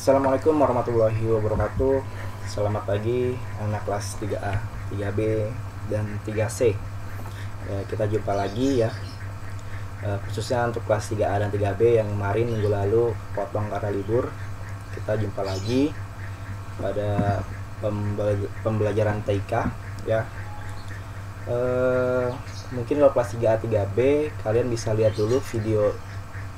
Assalamualaikum warahmatullahi wabarakatuh. Selamat pagi anak kelas 3A, 3B, dan 3C. Kita jumpa lagi ya, khususnya untuk kelas 3A dan 3B yang kemarin minggu lalu potong karena libur. Kita jumpa lagi pada pembelajaran TIK ya. Mungkin kalau kelas 3A 3B kalian bisa lihat dulu video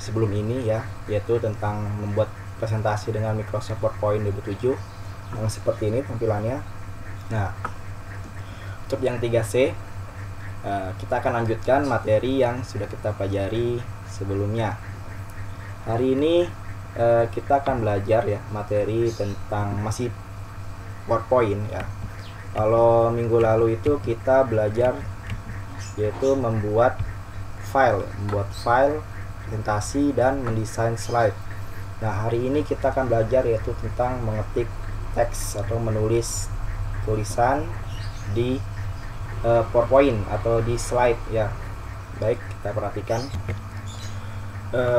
sebelum ini ya, yaitu tentang membuat presentasi dengan Microsoft PowerPoint 2007 yang seperti ini tampilannya. Nah, untuk yang 3C kita akan lanjutkan materi yang sudah kita pelajari sebelumnya. Hari ini kita akan belajar ya materi tentang masih PowerPoint ya. Kalau minggu lalu itu kita belajar yaitu membuat file presentasi dan mendesain slide. Nah, hari ini kita akan belajar yaitu tentang mengetik teks atau menulis tulisan di PowerPoint atau di slide ya. Baik, kita perhatikan.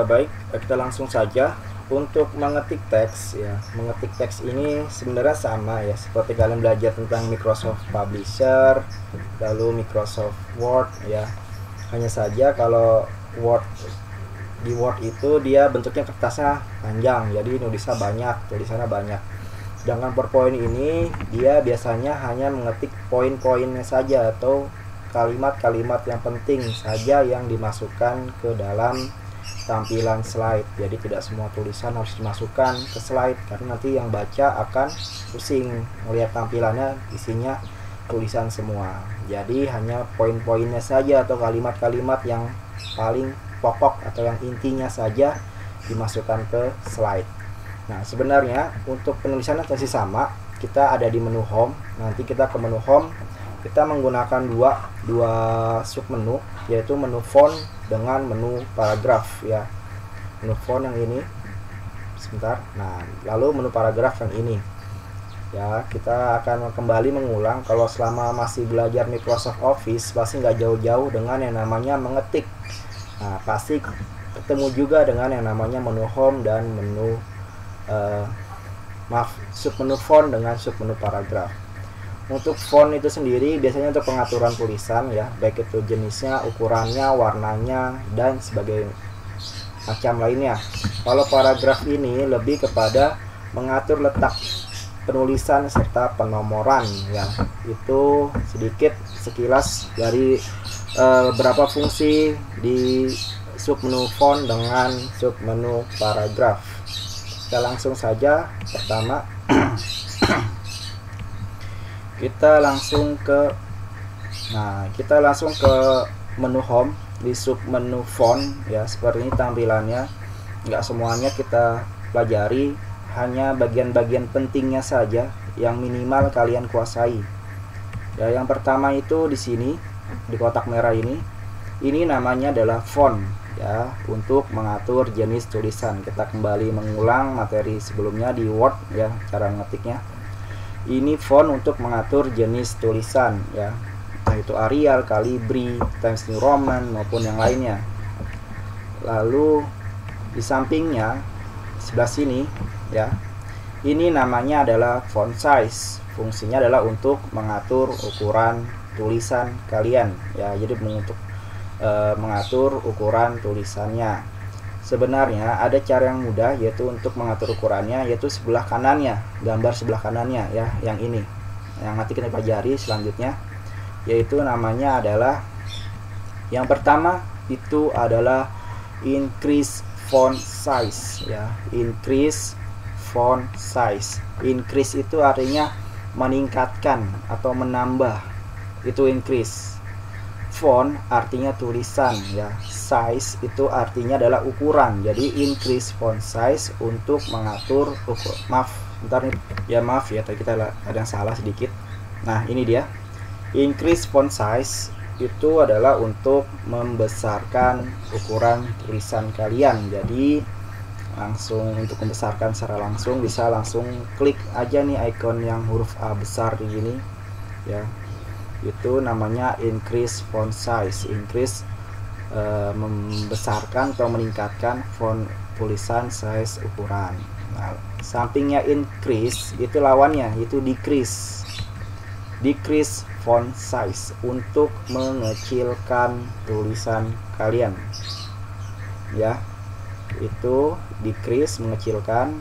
Baik, kita langsung saja. Untuk mengetik teks ya, mengetik teks ini sebenarnya sama ya seperti kalian belajar tentang Microsoft Publisher, lalu Microsoft Word ya. Hanya saja kalau di Word itu dia bentuknya kertasnya panjang, jadi tulisannya banyak. Sedangkan PowerPoint ini dia biasanya hanya mengetik poin-poinnya saja atau kalimat-kalimat yang penting saja yang dimasukkan ke dalam tampilan slide. Jadi tidak semua tulisan harus dimasukkan ke slide karena nanti yang baca akan pusing melihat tampilannya isinya tulisan semua. Jadi hanya poin-poinnya saja atau kalimat-kalimat yang paling pokok atau yang intinya saja dimasukkan ke slide. Nah, sebenarnya untuk penulisannya masih sama. Kita ada di menu home. Nanti kita ke menu home, kita menggunakan dua submenu, yaitu menu font dengan menu paragraf ya. Menu font yang ini. Sebentar. Nah, lalu menu paragraf yang ini. Ya, kita akan kembali mengulang. Kalau selama masih belajar Microsoft Office pasti nggak jauh-jauh dengan yang namanya mengetik. Nah, pasti ketemu juga dengan yang namanya menu home dan menu submenu font dengan submenu paragraf. Untuk font itu sendiri biasanya untuk pengaturan tulisan ya, baik itu jenisnya, ukurannya, warnanya, dan sebagainya macam lainnya. Kalau paragraf ini lebih kepada mengatur letak penulisan serta penomoran ya. Itu sedikit sekilas dari berapa fungsi di submenu font dengan submenu paragraf. Kita langsung saja. Pertama kita langsung ke menu home di submenu font ya. Seperti ini tampilannya. Nggak semuanya kita pelajari, hanya bagian-bagian pentingnya saja yang minimal kalian kuasai. Ya, yang pertama itu di sini di kotak merah ini namanya adalah font ya, untuk mengatur jenis tulisan. Kita kembali mengulang materi sebelumnya di Word ya, cara ngetiknya. Ini font untuk mengatur jenis tulisan ya, entah itu Arial, Calibri, Times New Roman maupun yang lainnya. Lalu di sampingnya sebelah sini ya, ini namanya adalah font size. Fungsinya adalah untuk mengatur ukuran tulisan kalian ya, jadi untuk mengatur ukuran tulisannya. Sebenarnya ada cara yang mudah yaitu untuk mengatur ukurannya, yaitu sebelah kanannya, gambar sebelah kanannya ya, yang ini yang nanti kita pelajari selanjutnya, yaitu namanya adalah yang pertama itu adalah increase font size ya. Increase font size. Increase itu artinya meningkatkan atau menambah, itu increase. Font artinya tulisan ya. Size itu artinya adalah ukuran. Jadi increase font size untuk mengatur maaf ya, tadi kita ada yang salah sedikit. Nah, ini dia. Increase font size itu adalah untuk membesarkan ukuran tulisan kalian. Jadi langsung untuk membesarkan secara langsung bisa langsung klik aja nih icon yang huruf A besar di sini ya. Itu namanya increase font size. Increase membesarkan atau meningkatkan font tulisan size ukuran. Nah, sampingnya increase itu lawannya, itu decrease. Decrease font size untuk mengecilkan tulisan kalian. Ya, itu decrease, mengecilkan.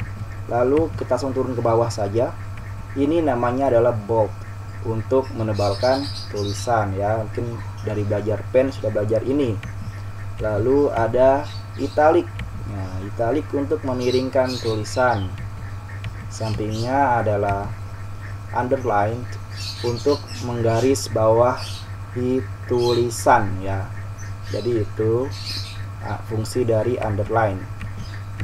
Lalu kita langsung turun ke bawah saja. Ini namanya adalah bold, untuk menebalkan tulisan ya. Mungkin dari belajar pen sudah belajar ini. Lalu ada italic. Nah, italic untuk memiringkan tulisan. Sampingnya adalah underline untuk menggaris bawah di tulisan ya. Jadi itu fungsi dari underline.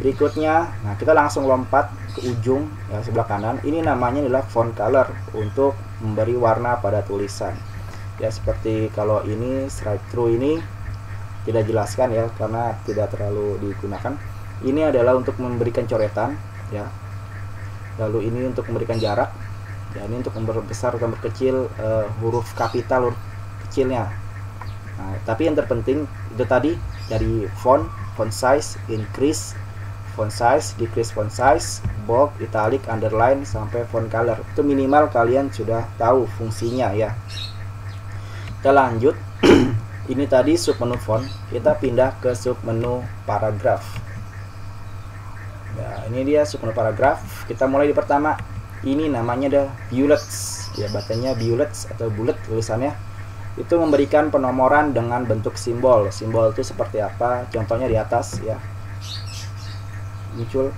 Berikutnya, nah kita langsung lompat ke ujung ya, sebelah kanan. Ini namanya adalah font color, untuk memberi warna pada tulisan. Ya, seperti kalau ini strike through ini tidak jelaskan ya, karena tidak terlalu digunakan. Ini adalah untuk memberikan coretan ya. Lalu ini untuk memberikan jarak. Ya, ini untuk memperbesar atau memperkecil huruf kapital, huruf kecilnya. Nah, tapi yang terpenting itu tadi dari font size, increase font size, decrease font size, bold, italic, underline, sampai font color. Itu minimal kalian sudah tahu fungsinya ya. Kita lanjut. Ini tadi submenu font, kita pindah ke submenu paragraf. Ya, ini dia submenu paragraf. Kita mulai di pertama. Ini namanya ada bullets. Ya, bacanya bullets atau bullet tulisannya. Itu memberikan penomoran dengan bentuk simbol. Simbol itu seperti apa? Contohnya di atas ya. Muncul.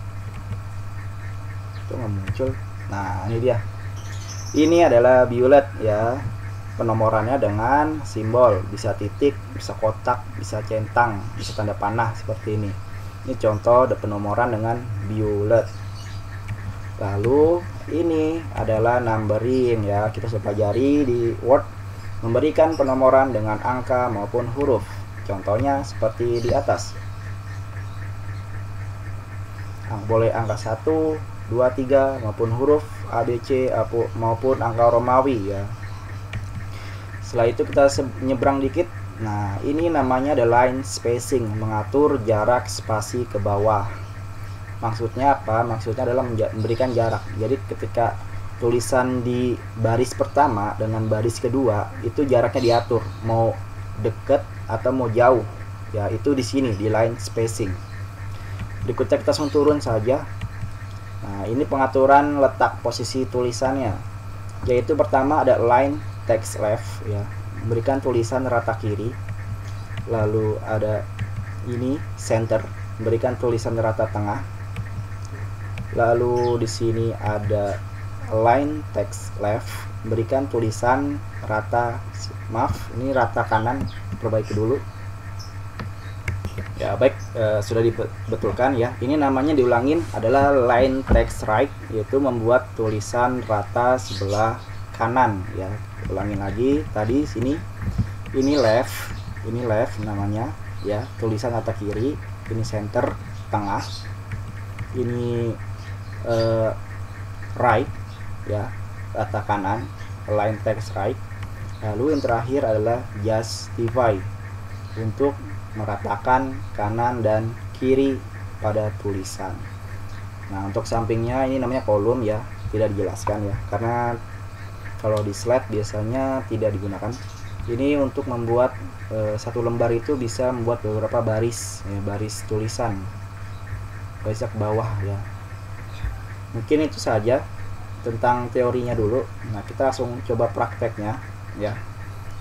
Itu nggak muncul. Nah, ini dia. Ini adalah bullet ya. Penomorannya dengan simbol, bisa titik, bisa kotak, bisa centang, bisa tanda panah seperti ini. Ini contoh penomoran dengan bullet. Lalu ini adalah numbering ya, kita sudah pelajari di Word, memberikan penomoran dengan angka maupun huruf. Contohnya seperti di atas. Boleh angka 1, 2, 3 maupun huruf ABC maupun angka Romawi ya. Setelah itu kita nyebrang dikit. Nah, ini namanya the line spacing, mengatur jarak spasi ke bawah. Maksudnya apa? Maksudnya adalah memberikan jarak. Jadi ketika tulisan di baris pertama dengan baris kedua, itu jaraknya diatur, mau deket atau mau jauh. Ya, itu di sini di line spacing. Berikutnya kita langsung turun saja. Nah, ini pengaturan letak posisi tulisannya. Yaitu pertama ada line text left ya, memberikan tulisan rata kiri. Lalu ada ini center, memberikan tulisan rata tengah. Lalu di sini ada line text left, memberikan tulisan rata, maaf, ini rata kanan, perbaiki dulu. Ya, baik, sudah dibetulkan ya. Ini namanya diulangin adalah line text right, yaitu membuat tulisan rata sebelah kanan ya. Ulangin lagi, tadi sini ini left namanya ya, tulisan rata kiri. Ini center, tengah. Ini right ya, rata kanan, line text right. Lalu yang terakhir adalah justify, untuk meratakan kanan dan kiri pada tulisan. Nah, untuk sampingnya ini namanya kolom ya, tidak dijelaskan ya, karena kalau di slide biasanya tidak digunakan. Ini untuk membuat satu lembar itu bisa membuat beberapa baris ya, baris tulisan, baris ke bawah ya. Mungkin itu saja tentang teorinya dulu. Nah, kita langsung coba prakteknya ya.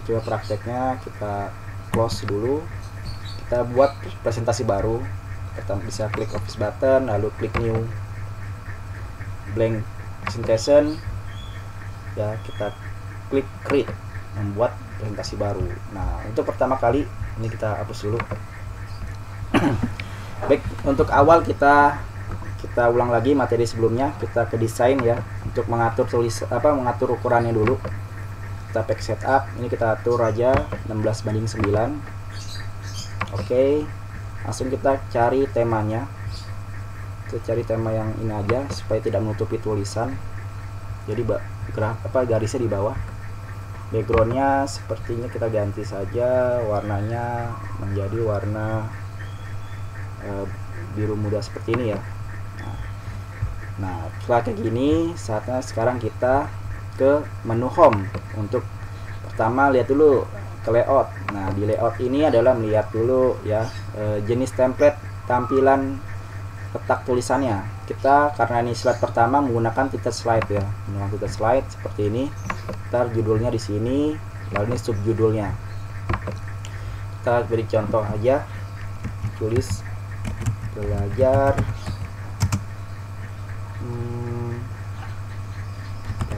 Coba prakteknya, kita close dulu. Kita buat presentasi baru. Kita bisa klik office button, lalu klik new blank presentation ya, kita klik create, membuat presentasi baru. Nah, untuk pertama kali ini kita hapus dulu. Baik, untuk awal kita ulang lagi materi sebelumnya. Kita ke desain ya, untuk mengatur mengatur ukurannya dulu. Kita pack setup, ini kita atur aja 16:9. Oke, langsung kita cari temanya. Kita cari tema yang ini aja supaya tidak menutupi tulisan. Jadi garisnya di bawah. Backgroundnya sepertinya kita ganti saja warnanya menjadi warna biru muda seperti ini ya. Nah setelah kayak gini, saatnya sekarang kita ke menu home. Untuk pertama lihat dulu ke layout. Nah di layout ini adalah melihat dulu ya jenis template tampilan letak tulisannya. Kita karena ini slide pertama menggunakan title slide ya, menggunakan title slide seperti ini. Ntar judulnya di sini, lalu ini subjudulnya. Kita beri contoh aja, tulis belajar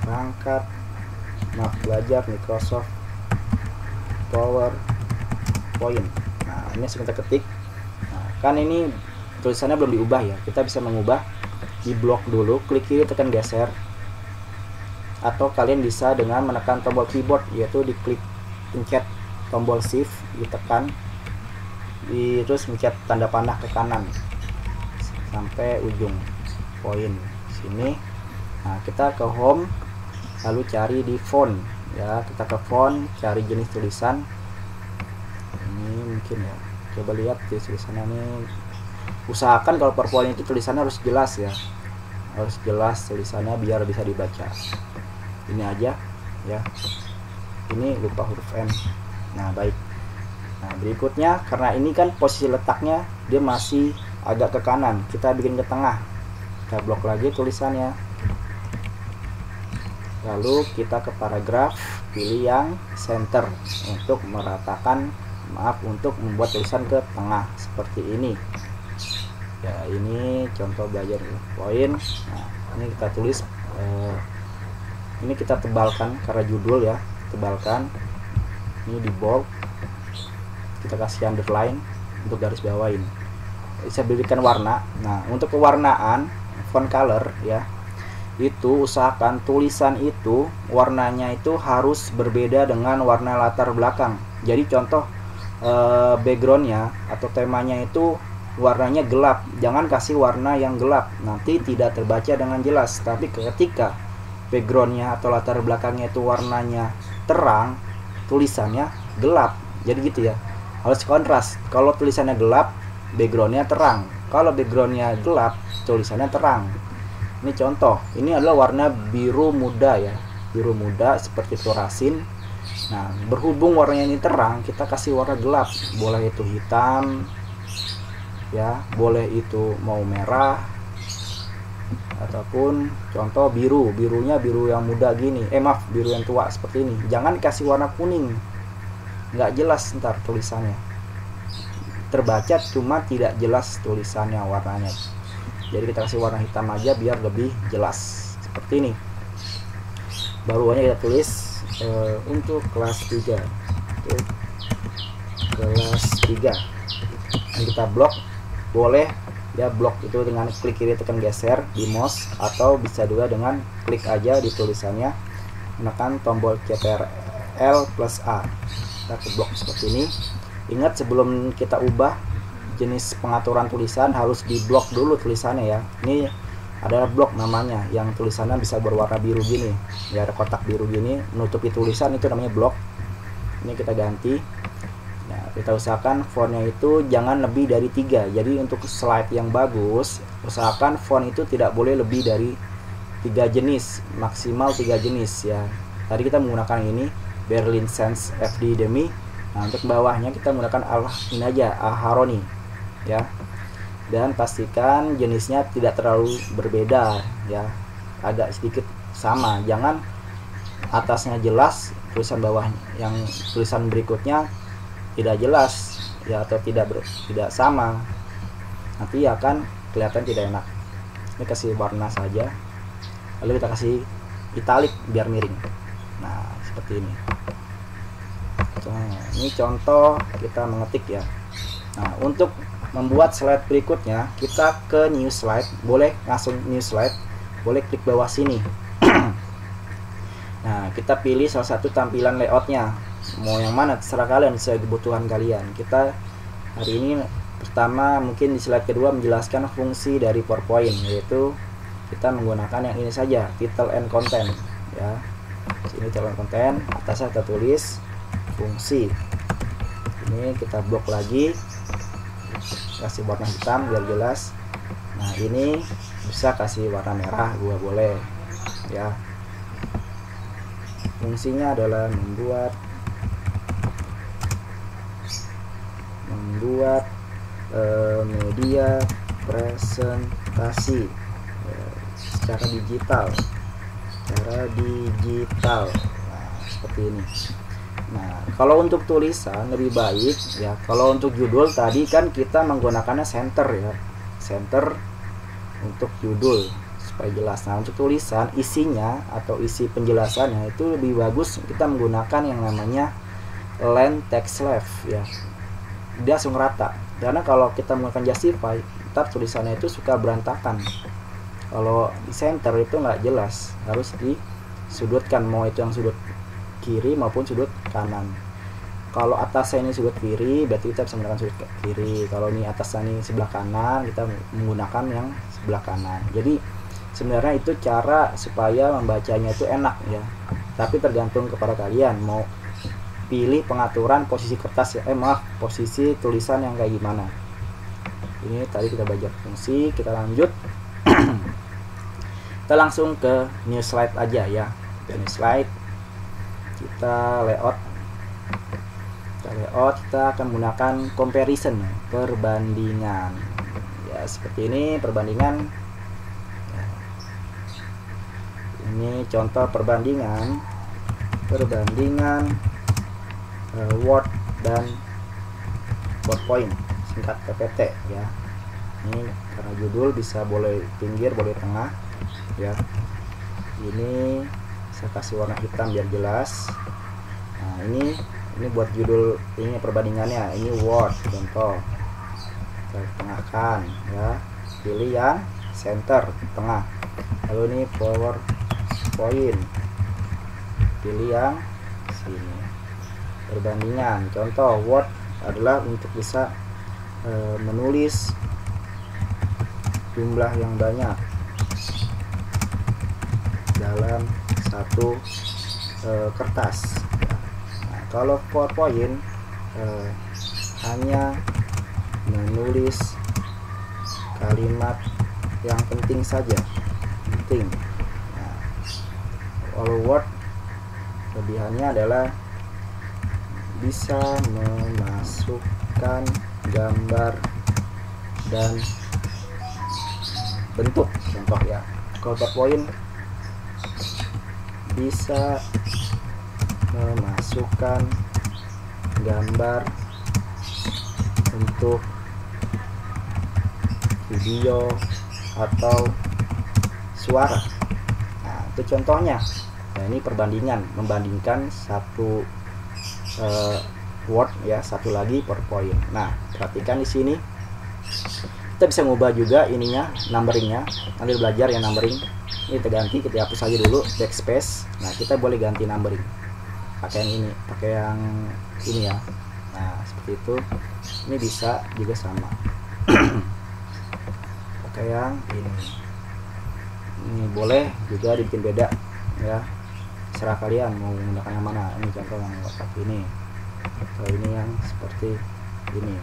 perangkat belajar Microsoft PowerPoint. Nah ini langsung kita ketik. Nah, kan ini tulisannya belum diubah ya, kita bisa mengubah di blok dulu, klik kiri tekan geser, atau kalian bisa dengan menekan tombol keyboard, yaitu diklik pencet tombol shift, ditekan terus mencet tanda panah ke kanan sampai ujung poin sini. Nah kita ke home, lalu cari di font ya, kita ke font, cari jenis tulisan. Ini mungkin ya, coba lihat di tulisannya ini. Usahakan kalau PowerPoint itu tulisannya harus jelas ya, harus jelas tulisannya biar bisa dibaca. Ini aja ya, ini lupa huruf N. Nah baik, nah berikutnya karena ini kan posisi letaknya dia masih agak ke kanan, kita bikin ke tengah. Kita blok lagi tulisannya, lalu kita ke paragraf, pilih yang center untuk meratakan, untuk membuat tulisan ke tengah seperti ini ya. Ini contoh belajar poin. Nah ini kita tulis, ini kita tebalkan karena judul ya, tebalkan. Ini di bold, kita kasih underline untuk garis bawain, bisa berikan warna. Nah untuk kewarnaan font color ya, itu usahakan tulisan itu warnanya itu harus berbeda dengan warna latar belakang. Jadi contoh backgroundnya atau temanya itu warnanya gelap, jangan kasih warna yang gelap, nanti tidak terbaca dengan jelas. Tapi ketika backgroundnya atau latar belakangnya itu warnanya terang, tulisannya gelap, jadi gitu ya, harus kontras. Kalau tulisannya gelap, backgroundnya terang. Kalau backgroundnya gelap, tulisannya terang. Ini contoh, ini adalah warna biru muda ya, biru muda seperti fluorasin. Nah berhubung warnanya ini terang, kita kasih warna gelap, boleh itu hitam ya, boleh itu mau merah, ataupun contoh biru, birunya biru yang muda gini, maaf biru yang tua seperti ini. Jangan kasih warna kuning, nggak jelas ntar tulisannya, terbaca cuma tidak jelas tulisannya warnanya. Jadi kita kasih warna hitam aja biar lebih jelas seperti ini. Baru aja kita tulis untuk kelas 3, kelas 3. Dan kita blok, boleh ya blok itu dengan klik kiri tekan geser di mouse, atau bisa juga dengan klik aja di tulisannya, menekan tombol Ctrl plus A. Kita ke blok seperti ini. Ingat sebelum kita ubah jenis pengaturan tulisan harus diblok dulu tulisannya ya. Ini adalah blok namanya, yang tulisannya bisa berwarna biru gini ya, ada kotak biru gini menutupi tulisan, itu namanya blok. Ini kita ganti. Nah, kita usahakan fontnya itu jangan lebih dari 3. Jadi untuk slide yang bagus, usahakan font itu tidak boleh lebih dari 3 jenis, maksimal 3 jenis ya. Tadi kita menggunakan ini Berlin Sans FD Demi. Nah untuk bawahnya kita menggunakan ini aja, Aharoni ya. Dan pastikan jenisnya tidak terlalu berbeda ya, agak sedikit sama. Jangan atasnya jelas, tulisan bawahnya yang tulisan berikutnya tidak jelas ya, atau tidak sama, nanti akan kelihatan tidak enak. Ini kasih warna saja, lalu kita kasih italik biar miring. Nah seperti ini. Nah, ini contoh kita mengetik ya. Nah untuk membuat slide berikutnya, kita ke new slide, boleh langsung new slide, boleh klik bawah sini. Nah kita pilih salah satu tampilan layoutnya, mau yang mana terserah kalian, sesuai kebutuhan kalian. Kita hari ini pertama mungkin di slide kedua menjelaskan fungsi dari PowerPoint, yaitu kita menggunakan yang ini saja, title and content ya. Sini title and content, atasnya kita tulis fungsi. Ini kita blok lagi, kasih warna hitam biar jelas. Nah ini bisa kasih warna merah juga boleh ya. Fungsinya adalah membuat media presentasi secara digital. Nah, seperti ini. Nah, kalau untuk tulisan lebih baik ya. Kalau untuk judul tadi kan kita menggunakannya center ya. Center untuk judul supaya jelas. Nah, untuk tulisan isinya atau isi penjelasannya itu lebih bagus kita menggunakan yang namanya len text left ya. Dia langsung rata. Karena kalau kita menggunakan justify, ntar tulisannya itu suka berantakan. Kalau di center itu nggak jelas, harus disudutkan, mau itu yang sudut kiri maupun sudut kanan. Kalau atasnya ini sudut kiri, berarti kita bisa menggunakan sudut kiri. Kalau ini atasnya ini sebelah kanan, kita menggunakan yang sebelah kanan. Jadi sebenarnya itu cara supaya membacanya itu enak ya. Tapi tergantung kepada kalian mau pilih pengaturan posisi kertas ya. Posisi tulisan yang kayak gimana. Ini tadi kita belajar fungsi, kita lanjut. Kita langsung ke new slide aja ya. New slide, kita layout, kita akan menggunakan comparison, perbandingan ya. Seperti ini perbandingan ya. Ini contoh perbandingan Word dan PowerPoint, singkat PPT ya. Ini karena judul bisa boleh pinggir boleh tengah ya. Ini saya kasih warna hitam biar jelas. Nah ini buat judul, ini perbandingannya, ini Word contoh, kita tengahkan ya, pilih yang center tengah. Lalu ini PowerPoint, pilih yang sini. Perbandingan contoh Word adalah untuk bisa menulis jumlah yang banyak dalam satu kertas. Nah, kalau PowerPoint hanya menulis kalimat yang penting saja, penting. Nah, kalau Word kelebihannya adalah bisa memasukkan gambar dan bentuk contoh ya. Kalau PowerPoint bisa memasukkan gambar, bentuk, video atau suara. Nah itu contohnya. Nah ini perbandingan, membandingkan satu Word ya, satu lagi PowerPoint. Nah perhatikan di sini kita bisa ngubah juga ininya, numberingnya. Nanti belajar yang numbering ini kita ganti, kita hapus aja dulu backspace. Nah kita boleh ganti numbering pakai yang ini, pakai yang ini ya. Nah seperti itu. Ini bisa juga sama pakai yang ini boleh juga dibikin beda ya, serah kalian mau menggunakan yang mana. Ini contoh yang seperti ini, atau ini yang seperti ini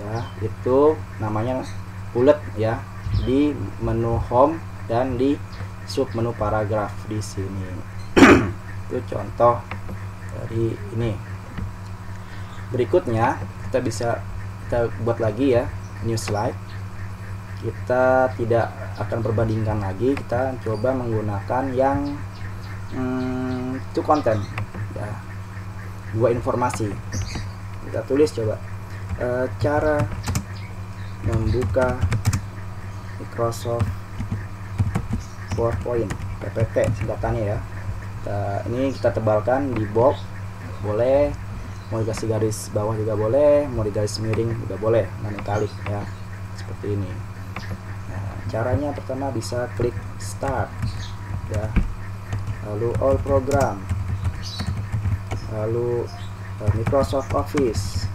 ya. Itu namanya bullet ya, di menu home dan di sub menu paragraf di sini. Itu contoh dari ini. Berikutnya kita buat lagi ya, new slide. Kita tidak akan perbandingkan lagi, kita coba menggunakan yang to content ya, dua informasi. Kita tulis coba cara membuka Microsoft PowerPoint PPT singkatannya ya. Ini kita tebalkan di bold, boleh, mau dikasih garis bawah juga boleh, mau digaris miring juga boleh, manitalik ya, seperti ini. Nah, caranya pertama bisa klik start ya, lalu all program, lalu Microsoft Office,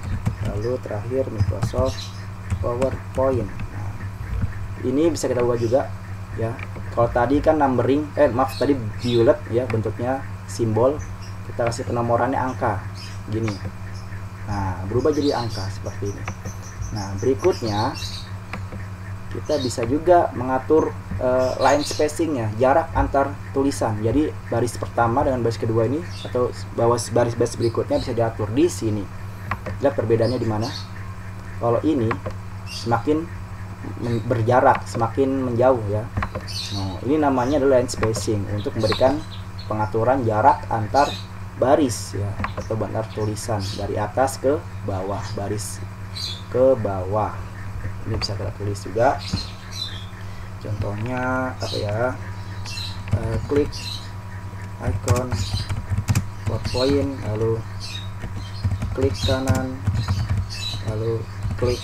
lalu terakhir Microsoft PowerPoint. Nah, ini bisa kita ubah juga ya. Kalau tadi kan numbering, tadi bullet ya, bentuknya simbol, kita kasih penomorannya angka gini. Nah berubah jadi angka seperti ini. Nah, berikutnya kita bisa juga mengatur line spacingnya, jarak antar tulisan. Jadi baris pertama dengan baris kedua ini atau baris-baris berikutnya bisa diatur di sini. Lihat perbedaannya di mana? Kalau ini semakin berjarak, semakin menjauh ya. Nah, ini namanya adalah line spacing untuk memberikan pengaturan jarak antar baris ya, atau antar tulisan dari atas ke bawah, baris ke bawah. Ini bisa kita tulis juga. Contohnya apa ya? Klik icon PowerPoint, lalu klik kanan, lalu klik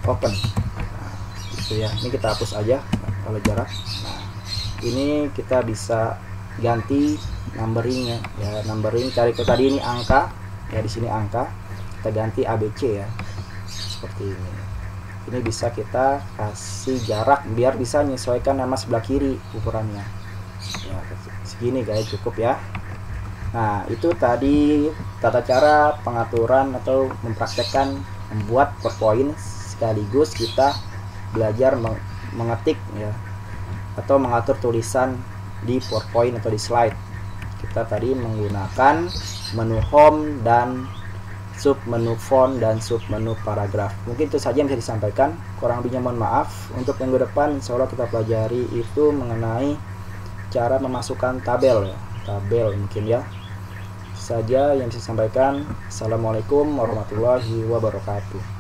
open. Nah, gitu ya. Ini kita hapus aja kalau jarak. Nah, ini kita bisa ganti numberingnya ya. Numbering cari ke tadi ini angka ya, di sini angka, kita ganti ABC ya, seperti ini. Ini bisa kita kasih jarak biar bisa menyesuaikan nama sebelah kiri ukurannya ya, segini guys, cukup ya. Nah, itu tadi tata cara pengaturan atau mempraktekkan membuat PowerPoint, sekaligus kita belajar mengetik ya, atau mengatur tulisan di PowerPoint atau di slide. Kita tadi menggunakan menu home dan sub menu font dan sub menu paragraf. Mungkin itu saja yang bisa disampaikan, kurang lebihnya mohon maaf. Untuk minggu depan insya Allah kita pelajari itu mengenai cara memasukkan tabel ya, tabel mungkin ya. Saja yang bisa disampaikan. Assalamualaikum warahmatullahi wabarakatuh.